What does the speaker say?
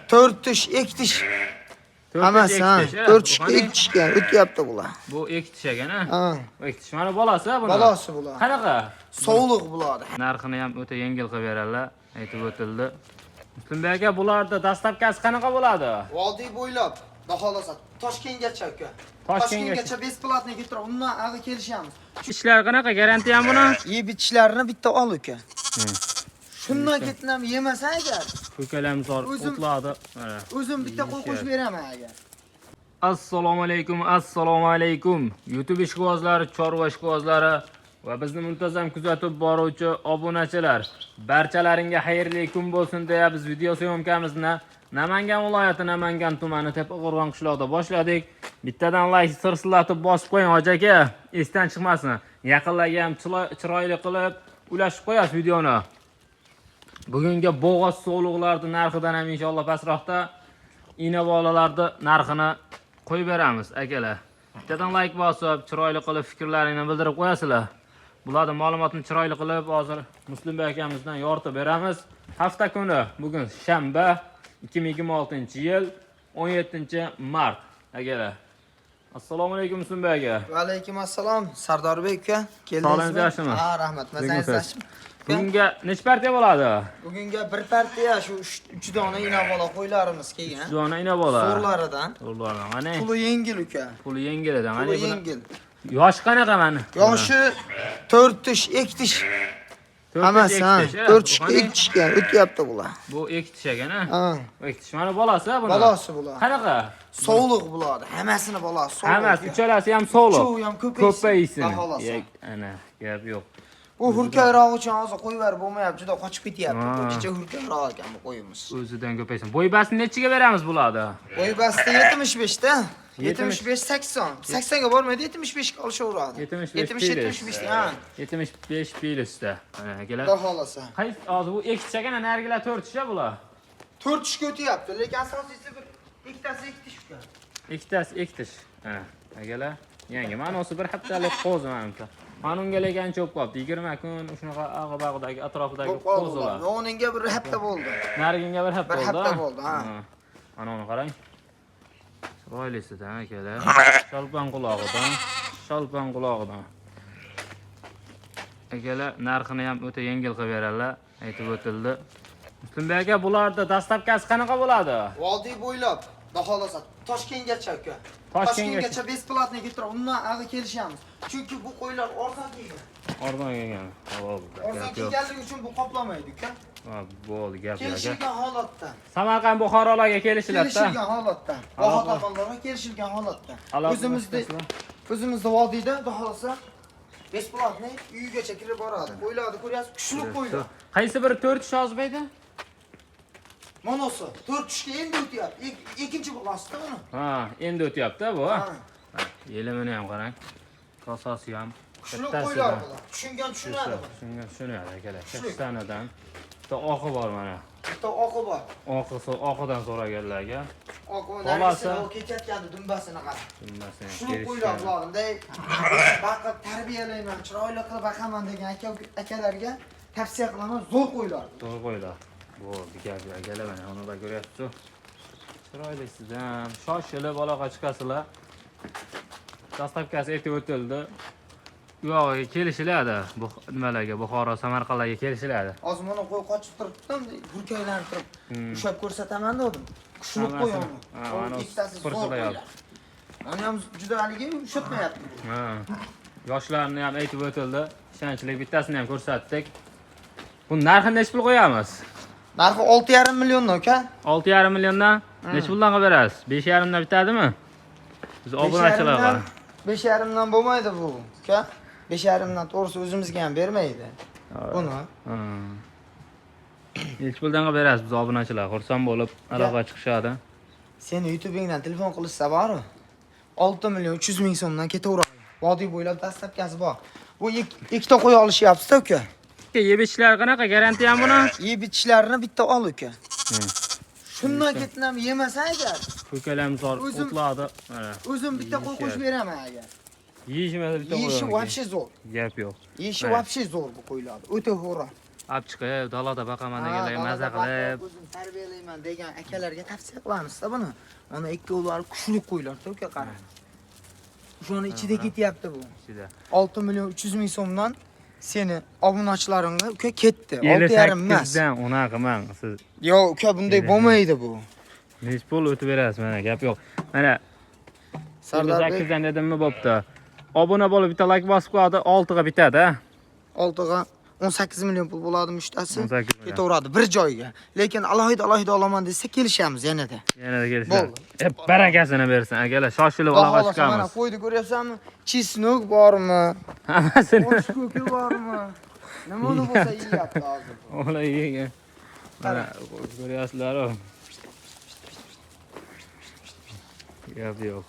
4 tish, 2 tish. Hammasi ha. 4 tishga 2 tishga o'tyapti bular. Bu 2 tish ekan, ha? Ha. 2 tish. Mana bolasi buni. Bolasi bular. Qanaqa? Sog'liq bular. Narxini ham o'ta yengil qilib beradilar, aytib o'tildi. Muslimbek aka, bularda dastlabkasi qanaqa bo'ladi? Vodiy bo'ylab, xohlasa Toshkentgacha aka. Toshkentgacha besplatniy getirib, undan ag'i kelishamiz. Ishlar qanaqa? Garantiya ham buni? Yeb itishlarini bitta ol aka. Shundan ketnam yemasa agar, Ko'kalamzor o'tladi. Mana. o'zim bitta qo'y qo'shib beraman agar. Assalomu alaykum. YouTube ishqibozlari, chorva ishqibozlari va bizni muntazam kuzatib boruvchi obunachilar, barchalaringga xayrli kun bo'lsin deya biz video syomkamizni Namangan viloyati Namangan tumani Tepaqo'rg'on qishlog'ida boshladik. Bittadan like sirsillatib bosib qo'ying hoji aka, esdan chiqmasin. Yaqinlarga ham chiroyli qilib ulashib qo'yasiz videoni. Bugungi bo'g'oz sog'liqlarning narxidan ham inshaalloh pastroqda ina bolalarning narxini qo'yib beramiz akalar. Bittadan like bosib, chiroyli qilib fikrlaringni bildirib qo'yasizlar. Bularning ma'lumotni chiroyli qilib hozir Muslimbek akamizdan yoritib beramiz. Hafta kuni bugun shanba 2026-yil 17-mart akalar. Assalomu alaykum Muslimbek aka. Va alaykum assalom Sardorbek aka. Keldingizmi? Yaxshimi? Ha, rahmat. Masangiz Bugunga necha partiya bo'ladi? Bugunga bir partiya shu 3 dona ina bola qo'ylarimiz kelgan. 3 dona ina bola. So'rlaridan. Mana Puli yengil uka. puli yengil edi. Mana Puli yengil. Yosh qanaqa mana? Yoshi 4 tish, 2 tish. Hammasi ha. 4 tishga 2 tishga o'tyapti bular. Bu 2 tish ekan, ha? Ha. 2 tish. Mana bolasi buni. Bolasi bular. Qanaqa? Sog'liq bulardi. Hammasini bolasi sog'liq. Hammasi uchalasi ham sog'liq. Uchovi ham Ko'paysin. Xohlasa. Ana, gap yo'q. Bu hurkayroq uchun hozir qo'yib bo'lmayapti, juda qochib ketyapti. Kecha hurkayroq ekan bu qo'yimiz. O'zidan ko'paysin. Bo'ybasini nechiga beramiz bularni? Bo'ybasda 75 ta. 75 80. 80 ga bormaydi, 75 ga olishaveradi. 75 ha. 75 pilisda. Mana kelar. Xudo xolasa. Qaysi hozir bu 2 tish ekan, narigilar 4 tish bular. 4 tishga o'tyapti, lekin asosiysi bir ikkitasi 2 tish ekan. Ikkitasi 2 tish. Ha, akalar. Yangi ma'nosi bir haftalik qo'zi menimcha. Qonunga lekin cho'p qoldi. 20 kun shunaqa ag'ibag'idagi atrofidagi qo'zilar. Yo'ninga bir hafta bo'ldi. Nariginga bir hafta bo'ldi. Bir hafta bo'ldi, ha. Mana uni qarang. Chiroylisidan akalar. Shalpan qulog'idan. Akalar narxini ham o'ta yengil qilib beradilar, aytib o'tildi. Muslimbek aka, bularda dastlabkasi qanaqa bo'ladi? Vodiy bo'ylab, xohlasa Toshkentgacha aka. Toshkentgacha besplatniy getirib, undan ag'i kelishamiz. Chunki bu qo'ylar arzon kelgan. Arzon kelgan. Arzon kelganligi uchun bu qoplamaydi aka. Ha, bo'ldi gap yo'q. Kelishilgan holatda. Samarqand Buxorolarga kelishiladi. Kelishilgan holatda. Baho tomonlarga kelishilgan holatda. O'zimizda vodiyda xohlasa besplatniy uyigacha kirib boradi. Qo'ylarni ko'ryapsiz, kuchli qo'ylar. Qaysi biri 4 tish hozbaydi? Monosi 4 tishga endi o'tyapti. Ikkinchi bo'lasida uni. Ha, endi o'tyapti bu. Yelimini ham qarang. Kosasi ham. Kuchli qo'ylar bular. Tushungan tushunadi. Tushunadi akalar. Kattanadan. Bitta oqi bor mana. Bitta oqi bor. Oqidan so'raganlarga. Oqi nargisini o ketayotgandi dumbasini qarang. Dumbasini. Kuchli qo'ylar bularday. Baqib tarbiyalayman, chiroyli qilib baqaman degan akalarga tavsiya qilaman, zo'r qo'ylar. Zo'r qo'ylar. Bo'ldi gap akalar mana uni ko'ryapsiz. Chiroyli sizdan shoshilib aloqa chiqasizlar. Dastlabkasi aytib o'tildi. Yo'q, kelishiladi. Bu nimalarga, Buxoro, Samarqandlarga kelishiladi. Hozir mana qo'y qochib turibdim, hurkaylanib turib, ushab ko'rsataman dedim. Kuchli qo'y uni. Mana ikkitasi zo'r. Mana ham juda haligi ushatmayapti. Ha. Yoshlarni ham aytib o'tildi. Ishonchli bittasini ham ko'rsatdik. Bu narxini necha pul qo'yamiz? Narxi 6,5 milliondan aka. 6,5 milliondan necha puldan qilib berasiz? 5,5 dan bitadimi? Biz obunachilarga 5,5 dan bo'lmaydi bu, aka. 5,5 dan to'g'risi o'zimizga ham bermaydi. Buni. Necha puldan qilib berasiz biz obunachilar? Xursand bo'lib aloqa chiqishadi. Seni YouTube'ingdan telefon qilishsa bor-ku. 6 million 300 ming so'mdan ketaveradi. Vodiy bo'ylab dastlabkasi bor. Bu ikkita qo'y olishyapti aka. Yeb ichishlar qanaqa? Garantiya ham buni? Yeb ichishlarini bitta ol aka. Shundan ketnam yemasa agar, ko'kalamzor o'tladi. O'zim bitta qo'y qo'shib beraman agar. Yeyishmasa bitta qo'y. Yeyishi вообще zo'r. Gap yo'q. Yeyishi вообще zo'r bu qo'ylar. O'ta xo'ra. Olib chiqib, dalada boqaman deganlarga maza qilib. O'zim tarbiyalayman degan akalarga tavsiya qilamiz-da buni. Mana ikkovlari kuchli qo'ylar-da, uka qara. Shuni ichida ketyapti bu. Ichida. 6 million 300 ming so'mdan seni obunachilaringga uka ketdi. 6,5 emas. 58dan unaqa qilmang siz. Yo'q, uka bunday bo'lmaydi bu. Nech pul o'tib berasiz mana, gap yo'q. Mana Sardarbek 8dan dedimmi bo'pti. Obuna bo'lib bitta like bosib qo'yadi, 6 ga bitadi. 6 ga 18 million pul bo'ladi mushtasi. 18 million. Ketaveradi bir joyga. Lekin alohida olaman desa kelishamiz yanada. Yanada kelishamiz. Barakasini bersin, akalar, shoshilib aloqa Mana chiqamiz. qo'ydi ko'ryapsanmi? Chisnok bormi? Hammasini. Oshko'ki bormi? Nima bo'lsa yeyapti hozir. Ola yegan. Mana ko'ryapsizlar-ku. Gap yo'q.